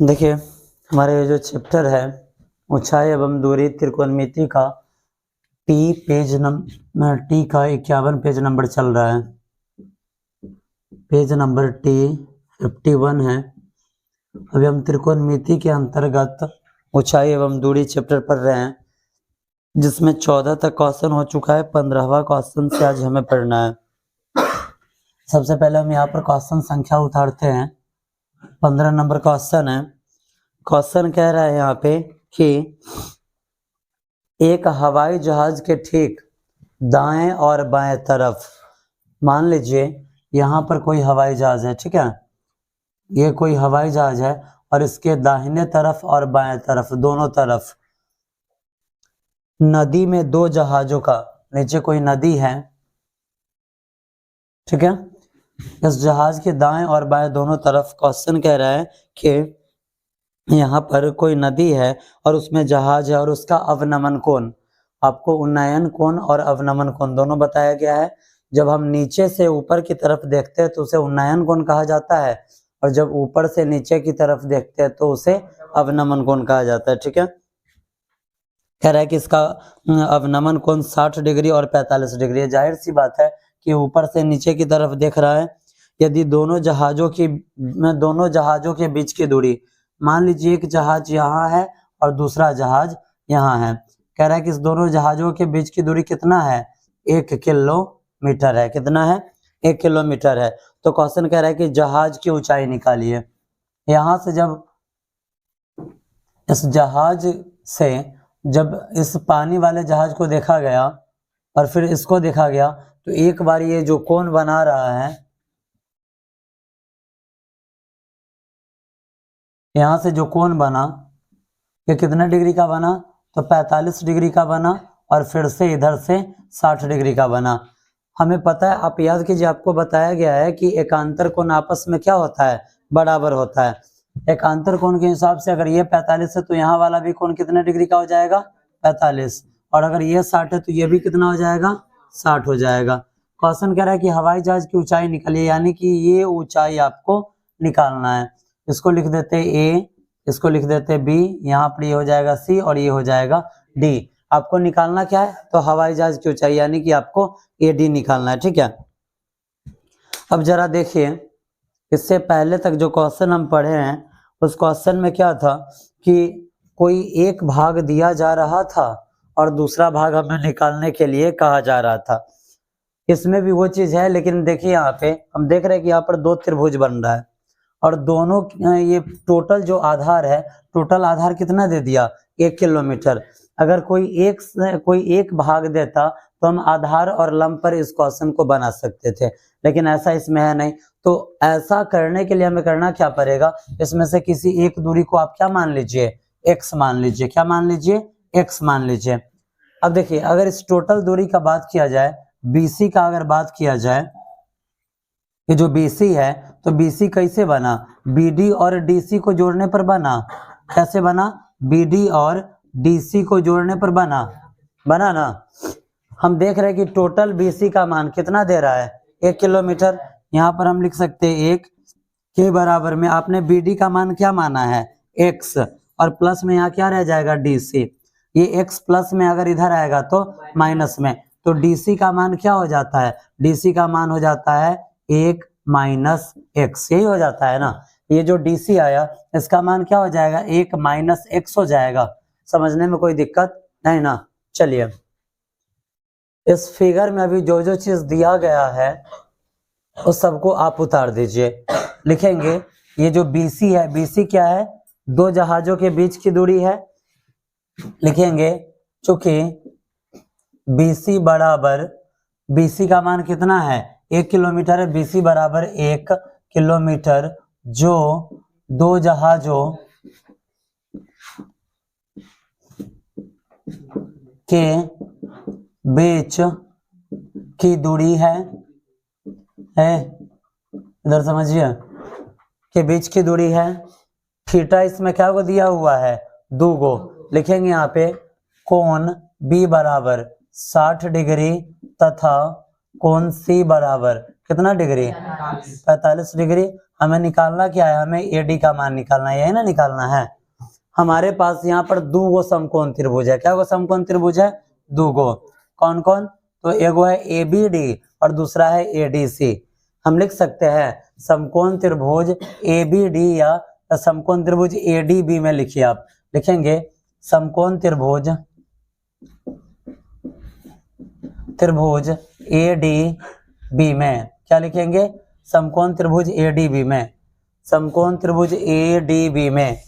देखिए हमारे ये जो चैप्टर है ऊंचाई एवं दूरी त्रिकोणमिति का टी का 51 पेज नंबर चल रहा है। पेज नंबर टी 51 है। अभी हम त्रिकोणमिति के अंतर्गत ऊंचाई एवं दूरी चैप्टर पढ़ रहे हैं, जिसमें 14 तक क्वेश्चन हो चुका है। 15वां क्वेश्चन से आज हमें पढ़ना है। सबसे पहले हम यहाँ पर क्वेश्चन संख्या उतारते हैं। 15 नंबर क्वेश्चन है। क्वेश्चन कह रहा है यहाँ पे कि एक हवाई जहाज के ठीक दाएं और बाएं तरफ, मान लीजिए यहाँ पर कोई हवाई जहाज है, ठीक है, ये कोई हवाई जहाज है और इसके दाहिने तरफ और बाएं तरफ दोनों तरफ नदी में दो जहाजों का, नीचे कोई नदी है, ठीक है, इस जहाज के दाएं और बाएं दोनों तरफ क्वेश्चन कह रहा है कि यहाँ पर कोई नदी है और उसमें जहाज है और उसका अवनमन कोण, आपको उन्नयन कोण और अवनमन कोण दोनों बताया गया है। जब हम नीचे से ऊपर की तरफ देखते हैं तो उसे उन्नयन कोण कहा जाता है, और जब ऊपर से नीचे की तरफ देखते हैं तो उसे अवनमन कोण कहा जाता है, ठीक है। कह रहा है कि इसका अवनमन कोण 60 डिग्री और 45 डिग्री है। जाहिर सी बात है कि ऊपर से नीचे की तरफ देख रहा है। यदि दोनों जहाजों के बीच की दूरी, मान लीजिए एक जहाज यहाँ है और दूसरा जहाज यहाँ है, कह रहा है कि इस दोनों जहाजों के बीच की दूरी कितना है, 1 किलोमीटर है। कितना है? 1 किलोमीटर है। तो क्वेश्चन कह रहा है कि जहाज की ऊंचाई निकालिए। यहाँ से जब इस जहाज से जब इस पानी वाले जहाज को देखा गया और फिर इसको देखा गया तो एक बार ये जो कोण बना रहा है, यहां से जो कोण बना ये कितने डिग्री का बना, तो 45 डिग्री का बना, और फिर से इधर से 60 डिग्री का बना। हमें पता है, आप याद कीजिए, आपको बताया गया है कि एकांतर कोण आपस में क्या होता है, बराबर होता है। एकांतर कोण के हिसाब से अगर ये 45 है तो यहाँ वाला भी कोण कितने डिग्री का हो जाएगा, 45, और अगर ये 60 है तो ये भी कितना हो जाएगा, 60 हो जाएगा। क्वेश्चन कह रहा है कि हवाई जहाज की ऊंचाई निकालिए, यानी कि ये ऊंचाई आपको निकालना है। इसको लिख देते ए, इसको लिख देते बी, यहाँ पर ये हो जाएगा सी और ये हो जाएगा डी। आपको निकालना क्या है, तो हवाई जहाज की ऊंचाई, यानी कि आपको ए डी निकालना है, ठीक है। अब जरा देखिए, इससे पहले तक जो क्वेश्चन हम पढ़े हैं उस क्वेश्चन में क्या था कि कोई एक भाग दिया जा रहा था और दूसरा भाग हमें निकालने के लिए कहा जा रहा था। इसमें भी वो चीज है, लेकिन देखिए यहाँ पे हम देख रहे हैं कि यहाँ पर 2 त्रिभुज बन रहा है और दोनों ये टोटल जो आधार है, टोटल आधार कितना दे दिया, 1 किलोमीटर। अगर कोई एक भाग देता तो हम आधार और लंब पर इस क्वेश्चन को बना सकते थे, लेकिन ऐसा इसमें है नहीं। तो ऐसा करने के लिए हमें करना क्या पड़ेगा, इसमें से किसी एक दूरी को आप क्या मान लीजिए, x मान लीजिए। क्या मान लीजिए, x मान लीजिए। अब देखिए, अगर इस टोटल दूरी का बात किया जाए, BC का अगर बात किया जाए, ये जो BC है तो BC कैसे बना, BD और DC को जोड़ने पर बना। कैसे बना, BD और DC को जोड़ने पर बना ना। हम देख रहे हैं कि टोटल BC का मान कितना दे रहा है, 1 किलोमीटर। यहाँ पर हम लिख सकते हैं 1 के बराबर में आपने BD का मान क्या माना है, x, और प्लस में यहाँ क्या रह जाएगा, DC। ये x प्लस में अगर इधर आएगा तो माइनस में, तो DC का मान क्या हो जाता है, DC का मान हो जाता है 1 माइनस x, यही हो जाता है ना। ये जो DC आया इसका मान क्या हो जाएगा, 1 माइनस x हो जाएगा। समझने में कोई दिक्कत नहीं ना। चलिए, इस फिगर में अभी जो जो चीज दिया गया है उस सबको आप उतार दीजिए। लिखेंगे ये जो BC है, BC क्या है, 2 जहाजों के बीच की दूरी है। लिखेंगे चूंकि BC बराबर, BC का मान कितना है, 1 किलोमीटर है। BC बराबर 1 किलोमीटर, जो 2 जहाजों के बीच की दूरी है इधर समझिए, के बीच की दूरी है। थीटा इसमें क्या को दिया हुआ है, 2 गो। लिखेंगे यहाँ पे कोण B बराबर 60 डिग्री तथा कोण C बराबर कितना डिग्री, 45 डिग्री। हमें निकालना क्या है, हमें AD का मान निकालना है, यही ना निकालना है। हमारे पास यहाँ पर दो गो समकोण त्रिभुज है। क्या वो समकोण त्रिभुज है, दो गो। कौन कौन, तो एगो है ABD और दूसरा है ADC। हम लिख सकते हैं समकोण त्रिभुज ABD या समकोण त्रिभुज ADB में लिखिए। आप लिखेंगे समकोण त्रिभुज ADB में क्या लिखेंगे, समकोण त्रिभुज ADB में, समकोण त्रिभुज ADB में।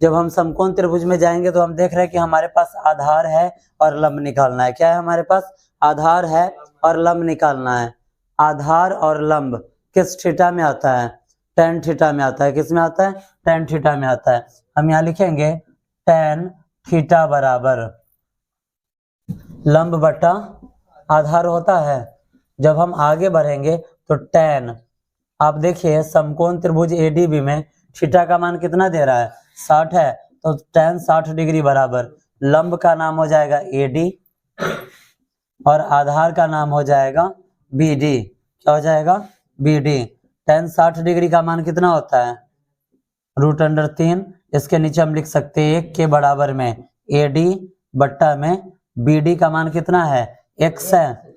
जब हम समकोण त्रिभुज में जाएंगे तो हम देख रहे हैं कि हमारे पास आधार है और लंब निकालना है। क्या है हमारे पास, आधार है और लंब निकालना है। आधार और लंब किस थीटा में आता है, tan थीटा में आता है। किस में आता है, tan थीटा में आता है। हम यहाँ लिखेंगे tan थीटा बराबर लंब बटा आधार होता है। जब हम आगे बढ़ेंगे तो tan, आप देखिए समकोण त्रिभुज ADB में थीटा का मान कितना दे रहा है, 60 है, तो tan 60 डिग्री बराबर लंब का नाम हो जाएगा AD और आधार का नाम हो जाएगा BD। क्या हो जाएगा, BD। tan 60 डिग्री का मान कितना होता है, √3। इसके नीचे हम लिख सकते हैं 1 के बराबर में AD बट्टा में BD का मान कितना है, x है।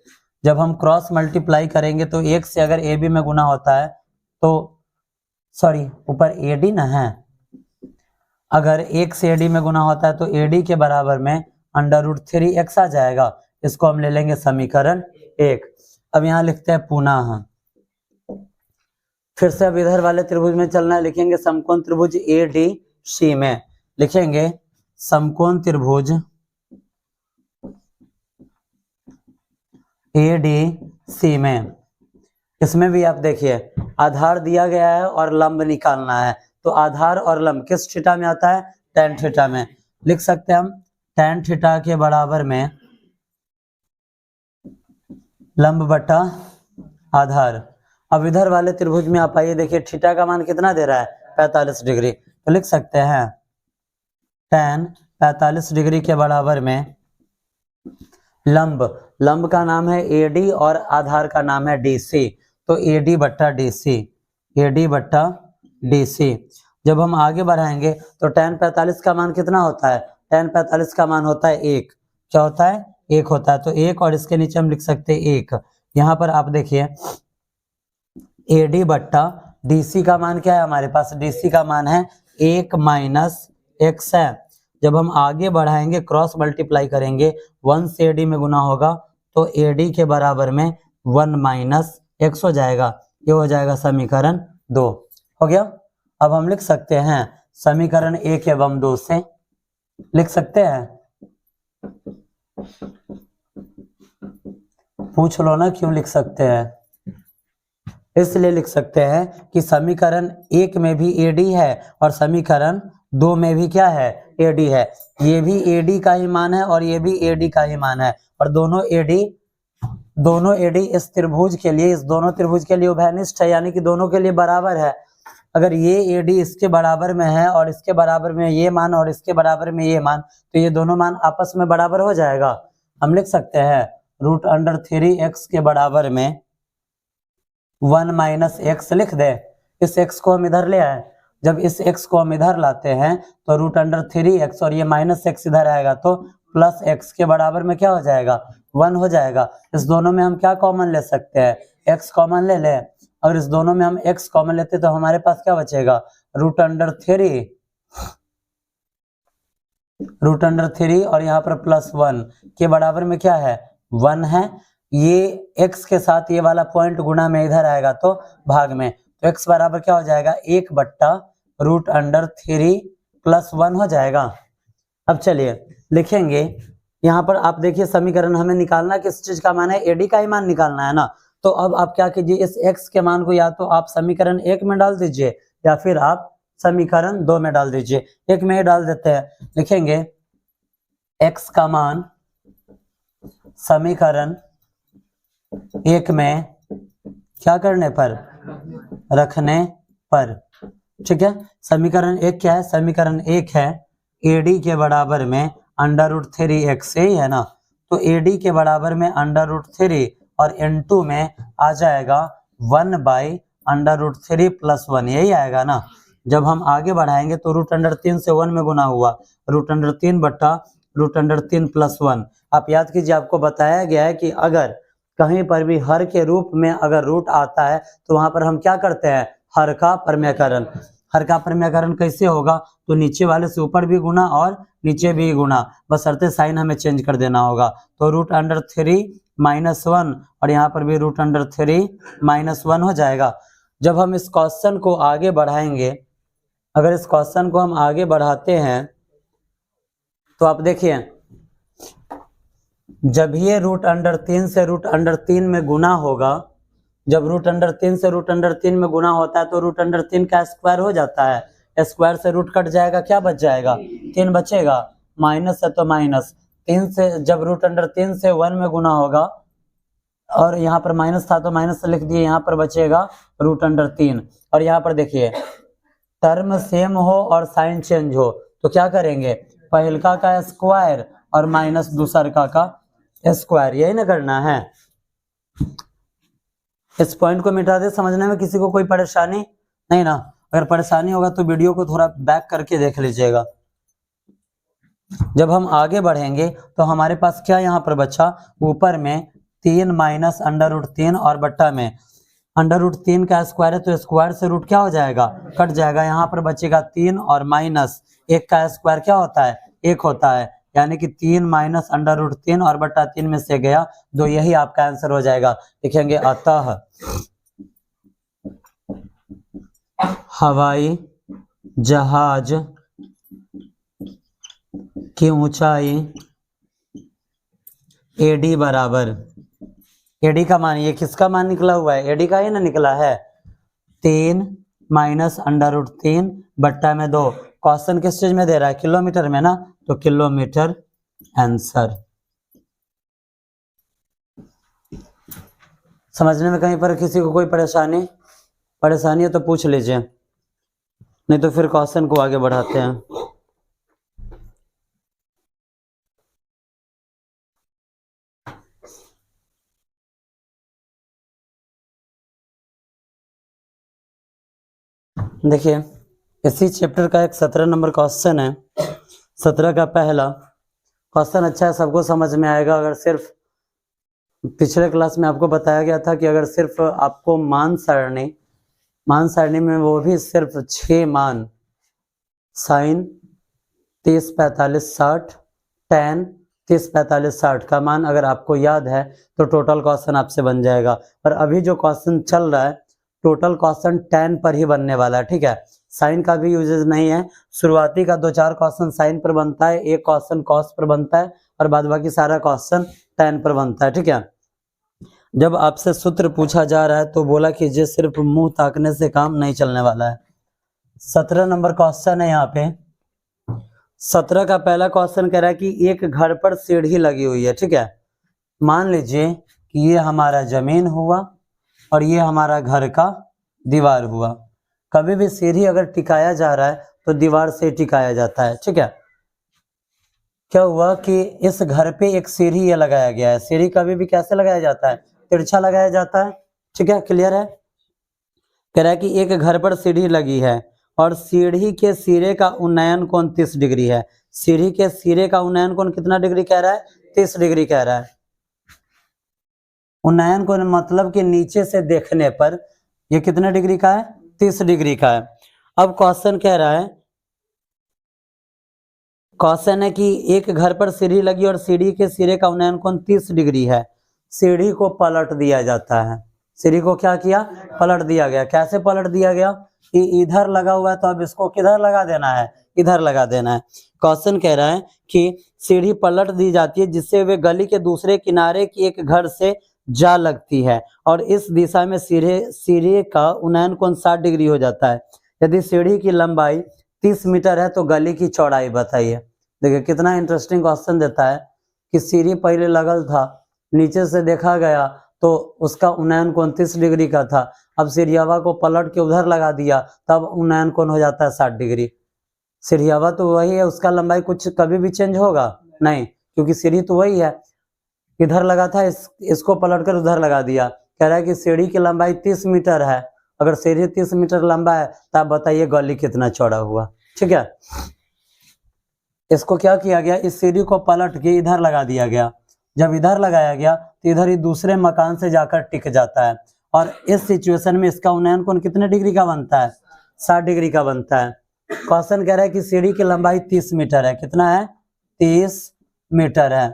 जब हम क्रॉस मल्टीप्लाई करेंगे तो 1 से अगर AB में गुना होता है तो सॉरी ऊपर AD ना है, अगर 1 से AD में गुना होता है तो AD के बराबर में √3x आ जाएगा। इसको हम ले लेंगे समीकरण 1। अब यहाँ लिखते हैं पुनः, फिर से अब इधर वाले त्रिभुज में चलना है। लिखेंगे समकोण त्रिभुज ADC में, लिखेंगे समकोण त्रिभुज ADC में। इसमें भी आप देखिए आधार दिया गया है और लंब निकालना है, तो आधार और लंब किस थीटा में आता है, tan थीटा में। लिख सकते हैं हम tan थीटा के बराबर में लंब बटा आधार। अब इधर वाले त्रिभुज में आप आइए, देखिए थीटा का मान कितना दे रहा है, 45 डिग्री। तो लिख सकते हैं tan 45 डिग्री के बराबर में लंब, लंब का नाम है AD और आधार का नाम है DC, तो AD बट्टा DC, AD बट्टा DC। जब हम आगे बढ़ाएंगे तो tan 45 का मान कितना होता है, tan 45 का मान होता है 1। क्या होता है, 1 होता है। तो 1 और इसके नीचे हम लिख सकते हैं 1। यहाँ पर आप देखिए AD बट्टा DC का मान क्या है हमारे पास, DC का मान है 1 माइनस x है। जब हम आगे बढ़ाएंगे क्रॉस मल्टीप्लाई करेंगे 1 से AD में गुना होगा तो AD के बराबर में 1 माइनस x हो जाएगा। ये हो जाएगा समीकरण 2। हो गया। अब हम लिख सकते हैं समीकरण 1 एवं 2 से, लिख सकते हैं, पूछ लो ना क्यों लिख सकते हैं। इसलिए लिख सकते हैं कि समीकरण 1 में भी AD है और समीकरण 2 में भी क्या है, AD है। ये भी AD का ही मान है और ये भी AD का ही मान है, और दोनों AD इस त्रिभुज के लिए, इस दोनों त्रिभुज के लिए उभयनिष्ठ है, यानी कि दोनों के लिए बराबर है। अगर ये AD इसके बराबर में है और इसके बराबर में ये मान और इसके बराबर में ये मान, तो ये दोनों मान आपस में बराबर हो जाएगा। हम लिख सकते हैं √3x के बराबर में 1 माइनस x लिख दे। इस x को हम इधर ले आए, जब इस x को हम इधर लाते हैं तो √3x और ये माइनस x इधर आएगा तो प्लस x के बराबर में क्या हो जाएगा, 1 हो जाएगा। इस दोनों में हम क्या कॉमन ले सकते हैं, x कॉमन ले ले। अगर इस दोनों में हम x कॉमन लेते तो हमारे पास क्या बचेगा, √3 और यहाँ पर +1 के बराबर में क्या है, 1 है। ये x के साथ ये वाला पॉइंट गुणा में इधर आएगा तो भाग में, तो x बराबर क्या हो जाएगा, 1 बट्टा √3 + 1 हो जाएगा। अब चलिए लिखेंगे, यहाँ पर आप देखिए समीकरण हमें निकालना किस चीज का मान है, AD का ही मान निकालना है ना। तो अब आप क्या कीजिए, इस x के मान को या तो आप समीकरण 1 में डाल दीजिए या फिर आप समीकरण 2 में डाल दीजिए। 1 में ही डाल देते हैं। लिखेंगे x का मान समीकरण 1 में क्या करने पर, रखने पर, ठीक है। समीकरण 1 क्या है, समीकरण 1 है AD के बराबर में √3x है ना, तो AD के बराबर में √3 और N2 में आ जाएगा 1/√3 + 1, यही आएगा ना। जब हम आगे बढ़ाएंगे तो √3 से 1 में गुना हुआ, √3 बट्टा √3 + 1। आप याद कीजिए, आपको बताया गया है कि अगर कहीं पर भी हर के रूप में अगर रूट आता है तो वहां पर हम क्या करते हैं, हर का प्रमेयकरण। हर का प्रमेयकरण कैसे होगा, तो नीचे वाले से ऊपर भी गुना और नीचे भी गुना, बशर्ते साइन हमें चेंज कर देना होगा। तो √3 - 1 और यहाँ पर भी √3 - 1 हो जाएगा। जब हम इस क्वेश्चन को आगे बढ़ाएंगे, अगर इस क्वेश्चन को हम आगे बढ़ाते हैं तो आप देखिए, जब ये √3 से √3 में गुना होगा, जब √3 से √3 में गुना होता है तो √3 का स्क्वायर हो जाता है, स्क्वायर से रूट कट जाएगा, क्या बच जाएगा, 3 बचेगा, माइनस है तो माइनस 3 से, जब √3 से 1 में गुना होगा और यहाँ पर माइनस था तो माइनस से लिख दिए, यहाँ पर बचेगा √3। और यहाँ पर देखिए टर्म सेम हो और साइन चेंज हो तो क्या करेंगे, पहलका का स्क्वायर और माइनस दूसरका का स्क्वायर, यही ना करना है। इस पॉइंट को मिटा दे, समझने में किसी को कोई परेशानी नहीं ना। अगर परेशानी होगा तो वीडियो को थोड़ा बैक करके देख लीजिएगा। जब हम आगे बढ़ेंगे तो हमारे पास क्या यहाँ पर बचा, ऊपर में 3 माइनस √3 और बट्टा में √3 का स्क्वायर है तो स्क्वायर से रूट क्या हो जाएगा, कट जाएगा, यहाँ पर बचेगा 3 और माइनस 1 का स्क्वायर क्या होता है, 1 होता है, यानी कि 3 माइनस √3 और बट्टा 3 में से गया 2, यही आपका आंसर हो जाएगा। लिखेंगे अतः हवाई जहाज की ऊंचाई AD बराबर, AD का मान, ये किसका मान निकला हुआ है, AD का ही ना निकला है, 3 माइनस √3 बट्टा में 2। क्वेश्चन किस चीज में दे रहा है, किलोमीटर में ना, तो किलोमीटर आंसर। समझने में कहीं पर किसी को कोई परेशानी है तो पूछ लीजिए, नहीं तो फिर क्वेश्चन को आगे बढ़ाते हैं। देखिए इसी चैप्टर का एक 17 नंबर क्वेश्चन है, 17 का पहला क्वेश्चन अच्छा है, सबको समझ में आएगा। अगर सिर्फ पिछले क्लास में आपको बताया गया था कि अगर सिर्फ आपको मान सारणी में वो भी सिर्फ 6 मान, साइन 30 45 60, tan 30 45 60 का मान अगर आपको याद है तो टोटल क्वेश्चन आपसे बन जाएगा। पर अभी जो क्वेश्चन चल रहा है टोटल क्वेश्चन tan पर ही बनने वाला है, ठीक है, साइन का भी यूजेज नहीं है। शुरुआती का 2-4 क्वेश्चन साइन पर बनता है, एक क्वेश्चन कॉस पर बनता है और बाद बाकी सारा क्वेश्चन tan पर बनता है, ठीक है। जब आपसे सूत्र पूछा जा रहा है तो बोला कीजिए, सिर्फ मुंह ताकने से काम नहीं चलने वाला है। 17 नंबर क्वेश्चन है, यहाँ पे 17 का पहला क्वेश्चन कह रहा है कि एक घर पर सीढ़ी लगी हुई है, ठीक है। मान लीजिए कि ये हमारा जमीन हुआ और ये हमारा घर का दीवार हुआ। कभी भी सीढ़ी अगर टिकाया जा रहा है तो दीवार से टिकाया जाता है, ठीक है। क्या हुआ कि इस घर पे एक सीढ़ी ये लगाया गया है, सीढ़ी कभी भी कैसे लगाया जाता है, तिरछा लगाया जाता है, ठीक है, क्लियर है। कह रहा है कि एक घर पर सीढ़ी लगी है और सीढ़ी के सिरे का उन्नयन कोण 30 डिग्री है। सीढ़ी के सिरे का उन्नयन कोण कितना डिग्री कह रहा है, 30 डिग्री कह रहा है। उन्नयन कोण मतलब कि नीचे से देखने पर ये कितने डिग्री का है, 30 डिग्री का है। अब क्वेश्चन कह रहा है, क्वेश्चन है कि एक घर पर सीढ़ी लगी और सीढ़ी के सिरे का उन्नयन कोण 30 डिग्री है। सीढ़ी को पलट दिया जाता है, सीढ़ी को क्या किया, पलट दिया गया। कैसे पलट दिया गया कि इधर लगा हुआ है तो अब इसको किधर लगा देना है, इधर लगा देना है। क्वेश्चन कह रहा है कि सीढ़ी पलट दी जाती है जिससे वे गली के दूसरे किनारे की एक घर से जा लगती है और इस दिशा में सीढ़ी का उन्नयन कोण 60 डिग्री हो जाता है। यदि सीढ़ी की लंबाई 30 मीटर है तो गली की चौड़ाई बताइए। देखिए कितना इंटरेस्टिंग क्वेश्चन देता है कि सीढ़ी पहले लगल था, नीचे से देखा गया तो उसका उन्नयन कोण 30 डिग्री का था, अब सीढ़ियावा को पलट के उधर लगा दिया तब उन्नयन कोण हो जाता है 60 डिग्री। सीढ़ियावा तो वही है, उसका लंबाई कुछ कभी भी चेंज होगा नहीं, क्योंकि सीढ़ी तो वही है। इधर लगा था, इसको पलट कर उधर लगा दिया, कह रहा है कि सीढ़ी की लंबाई 30 मीटर है। अगर सीढ़ी 30 मीटर लंबा है तो आप बताइए गली कितना चौड़ा हुआ। ठीक है, इसको क्या किया गया, इस सीढ़ी को पलट के इधर लगा दिया गया। जब इधर लगाया गया तो इधर ही दूसरे मकान से जाकर टिक जाता है, और इस सिचुएशन में इसका उन्नयन कोण कितने डिग्री का बनता है, 60 डिग्री का बनता है। क्वेश्चन कह रहा है कि सीढ़ी की लंबाई 30 मीटर है। कितना है, 30 मीटर है।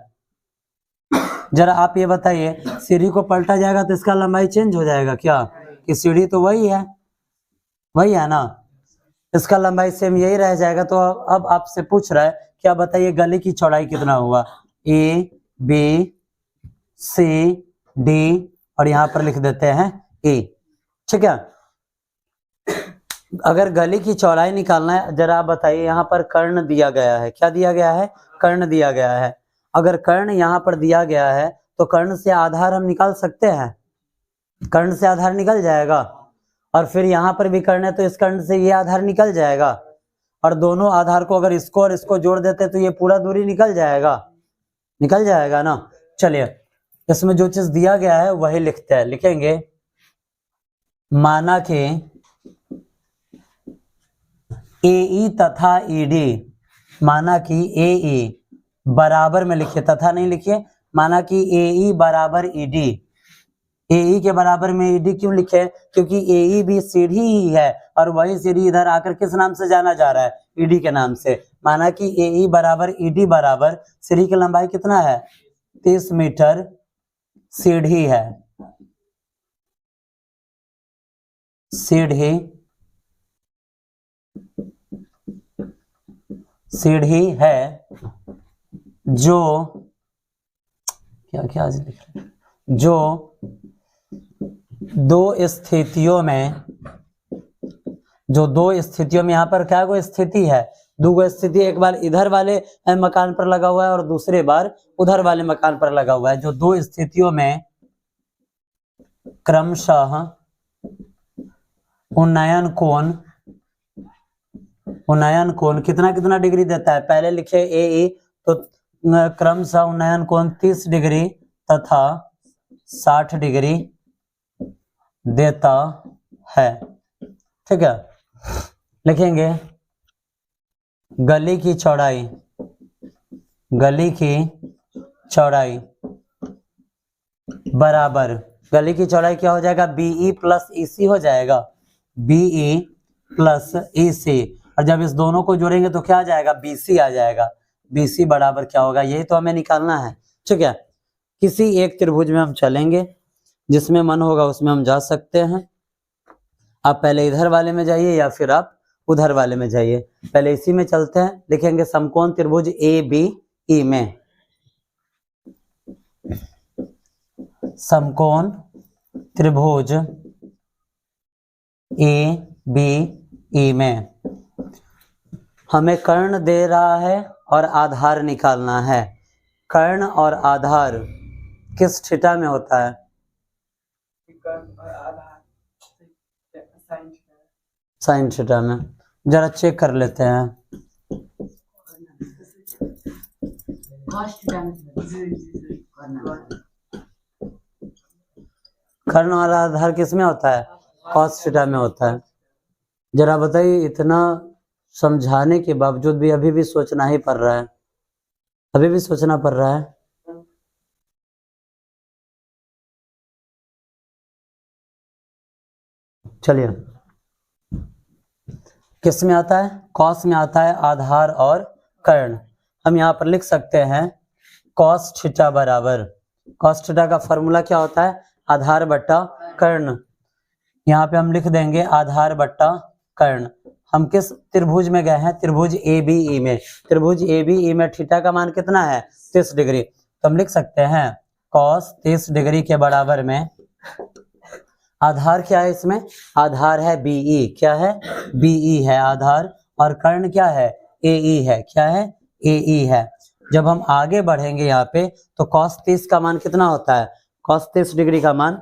जरा आप ये बताइए, सीढ़ी को पलटा जाएगा तो इसका लंबाई चेंज हो जाएगा क्या, कि सीढ़ी तो वही है ना, इसका लंबाई सेम यही रह जाएगा। तो अब आपसे पूछ रहा है, क्या बताइए गली की चौड़ाई कितना हुआ, ए बी सी डी, और यहाँ पर लिख देते हैं ए। ठीक है, अगर गली की चौड़ाई निकालना है, जरा आप बताइए, यहाँ पर कर्ण दिया गया है, क्या दिया गया है, कर्ण दिया गया है। अगर कर्ण यहाँ पर दिया गया है तो कर्ण से आधार हम निकाल सकते हैं, कर्ण से आधार निकल जाएगा, और फिर यहाँ पर भी कर्ण है तो इस कर्ण से ये आधार निकल जाएगा, और दोनों आधार को अगर इसको और इसको जोड़ देते तो ये पूरा दूरी निकल जाएगा ना। चलिए, इसमें जो चीज दिया गया है वही लिखते हैं, लिखेंगे माना के AE तथा ED, माना कि AE बराबर में लिखिए, तथा नहीं लिखिए, माना कि AE बराबर ED। AE के बराबर में ED क्यों लिखे, क्योंकि AE भी सीढ़ी ही है, और वही सीढ़ी इधर आकर किस नाम से जाना जा रहा है, ED के नाम से। माना कि AE बराबर ED बराबर, सीढ़ी की लंबाई कितना है, 30 मीटर सीढ़ी है, सीढ़ी है, जो क्या आज लिख रहे हैं, जो दो स्थितियों में यहाँ पर क्या कोई स्थिति है, दो स्थिति, एक बार इधर वाले मकान पर लगा हुआ है और दूसरे बार उधर वाले मकान पर लगा हुआ है, जो दो स्थितियों में क्रमशः उन्नयन कोण कितना डिग्री देता है, पहले लिखे AE तो क्रमशः उन्नयन कोण 30 डिग्री तथा 60 डिग्री देता है। ठीक है, लिखेंगे गली की चौड़ाई बराबर, गली की चौड़ाई क्या हो जाएगा, BE प्लस EC हो जाएगा, BE प्लस EC, और जब इस दोनों को जोड़ेंगे तो क्या आ जाएगा, BC आ जाएगा। BC बराबर क्या होगा, यही तो हमें निकालना है। ठीक है, किसी एक त्रिभुज में हम चलेंगे, जिसमें मन होगा उसमें हम जा सकते हैं। आप पहले इधर वाले में जाइए या फिर आप उधर वाले में जाइए, पहले इसी में चलते हैं। लिखेंगे समकोण त्रिभुज ABE में, समकोण त्रिभुज ABE में हमें कर्ण दे रहा है और आधार निकालना है। कर्ण और आधार किस थीटा में होता है, साइन थीटा में। जरा चेक कर लेते हैं, कर्ण और आधार किस में होता है, कॉस थीटा में होता है। जरा बताइए, इतना समझाने के बावजूद भी अभी भी सोचना ही पड़ रहा है, अभी भी सोचना पड़ रहा है। चलिए, किस में आता है, कॉस में आता है आधार और कर्ण। हम यहाँ पर लिख सकते हैं कॉस थीटा बराबर, कॉस थीटा का फॉर्मूला क्या होता है, आधार बट्टा कर्ण। यहाँ पे हम लिख देंगे आधार बट्टा कर्ण। हम किस त्रिभुज में गए हैं, त्रिभुज ABE में। त्रिभुज ABE में थीटा का मान कितना है, 30 डिग्री। तो हम लिख सकते हैं कॉस 30 डिग्री के बराबर में आधार क्या है, इसमें आधार है BE, क्या है, BE है आधार, और कर्ण क्या है, AE है, क्या है, AE है। जब हम आगे बढ़ेंगे यहाँ पे तो cos 30 का मान कितना होता है, cos 30 डिग्री का मान,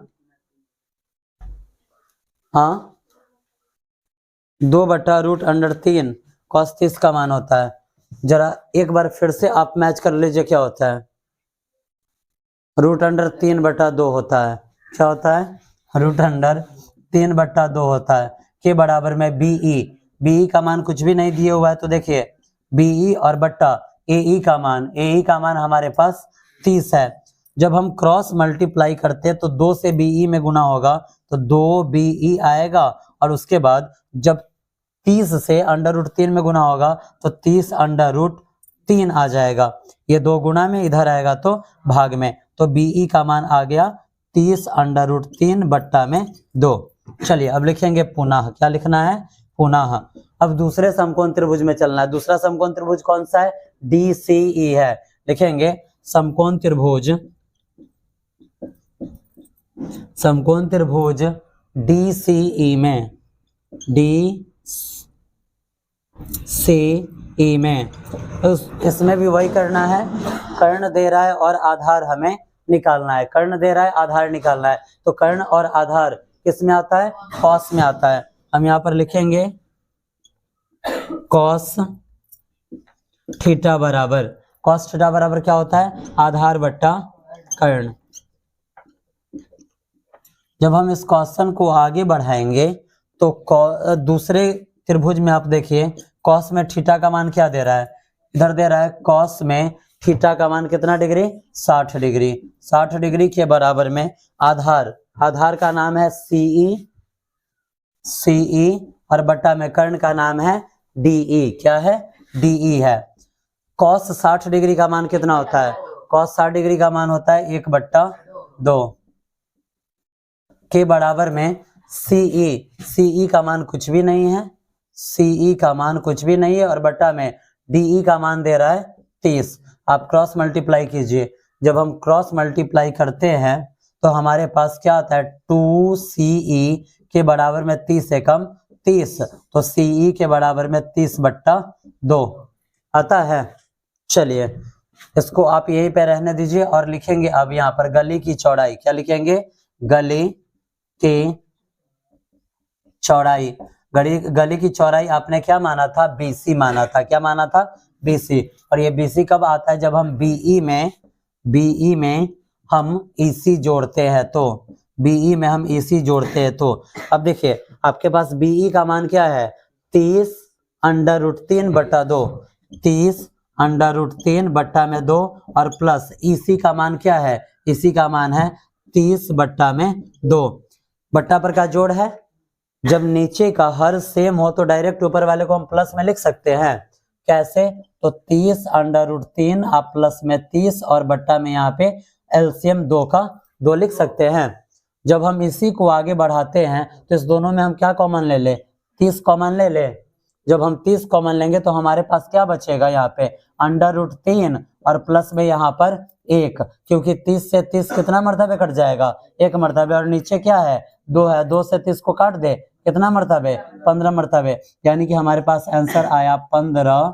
हाँ, 2/√3 cos 30 का मान होता है। जरा एक बार फिर से आप मैच कर लीजिए, क्या होता है, √3/2 होता है। क्या होता है, रूट अंडर 3/2 होता है, के बराबर में बीई। बीई का मान कुछ भी नहीं दिया हुआ है, तो देखिए बीई और बट्टा एई का मान हमारे पास 30 है। जब हम क्रॉस मल्टीप्लाई करते हैं तो 2 से बीई में गुना होगा तो 2 बीई आएगा, और उसके बाद जब 30 से √3 में गुना होगा तो 30 √3 आ जाएगा। ये 2 गुना में इधर आएगा तो भाग में, तो बीई का मान आ गया 30 √3 बट्टा में 2। चलिए अब लिखेंगे पुनः, क्या लिखना है, पुनः। अब दूसरे समकोण त्रिभुज में चलना है। दूसरा समकोण त्रिभुज कौन सा है, DCE है। लिखेंगे समकोण त्रिभुज DCE में, DCE में इसमें भी वही करना है, कर्ण दे रहा है और आधार हमें निकालना है। कर्ण दे रहा है, आधार निकालना है, तो कर्ण और आधार किस में आता है, कॉस में आता है। हम यहाँ पर लिखेंगे कॉस थीटा बराबर क्या होता है, आधार बट्टा कर्ण। जब हम इस क्वेश्चन को आगे बढ़ाएंगे तो दूसरे त्रिभुज में आप देखिए कॉस में थीटा का मान क्या दे रहा है, इधर दे रहा है कॉस में थीटा का मान कितना डिग्री, 60 डिग्री। 60 डिग्री के बराबर में आधार का नाम है CE और बट्टा में कर्ण का नाम है DE। क्या है, DE है। कॉस 60 डिग्री का मान कितना होता है, कॉस 60 डिग्री का मान होता है 1/2 के बराबर में CE का मान कुछ भी नहीं है, CE का मान कुछ भी नहीं है, और बट्टा में DE का मान दे रहा है 30। आप क्रॉस मल्टीप्लाई कीजिए। जब हम क्रॉस मल्टीप्लाई करते हैं तो हमारे पास क्या आता है, 2CE के बराबर में 30 से कम 30, तो CE के बराबर में 30/2 आता है। चलिए इसको आप यहीं पे रहने दीजिए और लिखेंगे अब यहाँ पर गली की चौड़ाई। क्या लिखेंगे, गली की चौड़ाई। गली की चौड़ाई आपने क्या माना था, BC माना था। क्या माना था, BC। और ये BC कब आता है, जब हम BE में हम EC जोड़ते हैं, तो BE में हम EC जोड़ते हैं। तो अब देखिए आपके पास BE का मान क्या है, 30 √3/2, 30 √3/2 और प्लस EC का मान क्या है, EC का मान है 30/2। बट्टा पर का जोड़ है, जब नीचे का हर सेम हो तो डायरेक्ट ऊपर वाले को हम प्लस में लिख सकते हैं। कैसे, तो 30 √3 आप प्लस में 30 और बट्टा में यहाँ पे LCM 2 का 2 लिख सकते हैं। जब हम इसी को आगे बढ़ाते हैं तो इस दोनों में हम क्या कॉमन ले ले, 30 कॉमन ले ले। जब हम 30 कॉमन लेंगे तो हमारे पास क्या बचेगा, यहाँ पे √3 और प्लस में यहाँ पर 1, क्योंकि 30 से 30 कितना मर्तबे कट जाएगा, 1 मर्तबे, और नीचे क्या है, 2 है, 2 से 30 को काट दे, कितना मर्तबे, 15 मर्तबे। यानी कि हमारे पास आंसर आया 15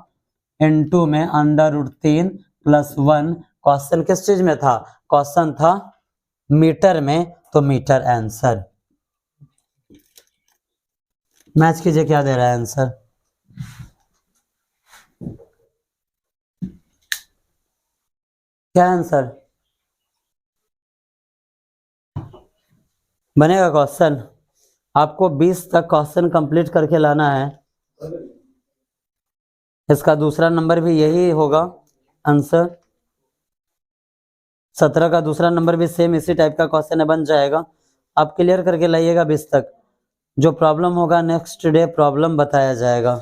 × में √3 + 1। क्वेश्चन किस चीज में था, क्वेश्चन था मीटर में, तो मीटर आंसर। मैच कीजिए क्या दे रहा है आंसर। क्या आंसर बनेगा, क्वेश्चन आपको 20 तक क्वेश्चन कंप्लीट करके लाना है। इसका दूसरा नंबर भी यही होगा आंसर। 17 का दूसरा नंबर भी सेम इसी टाइप का क्वेश्चन बन जाएगा। आप क्लियर करके लाइएगा 20 तक। जो प्रॉब्लम होगा नेक्स्ट डे प्रॉब्लम बताया जाएगा।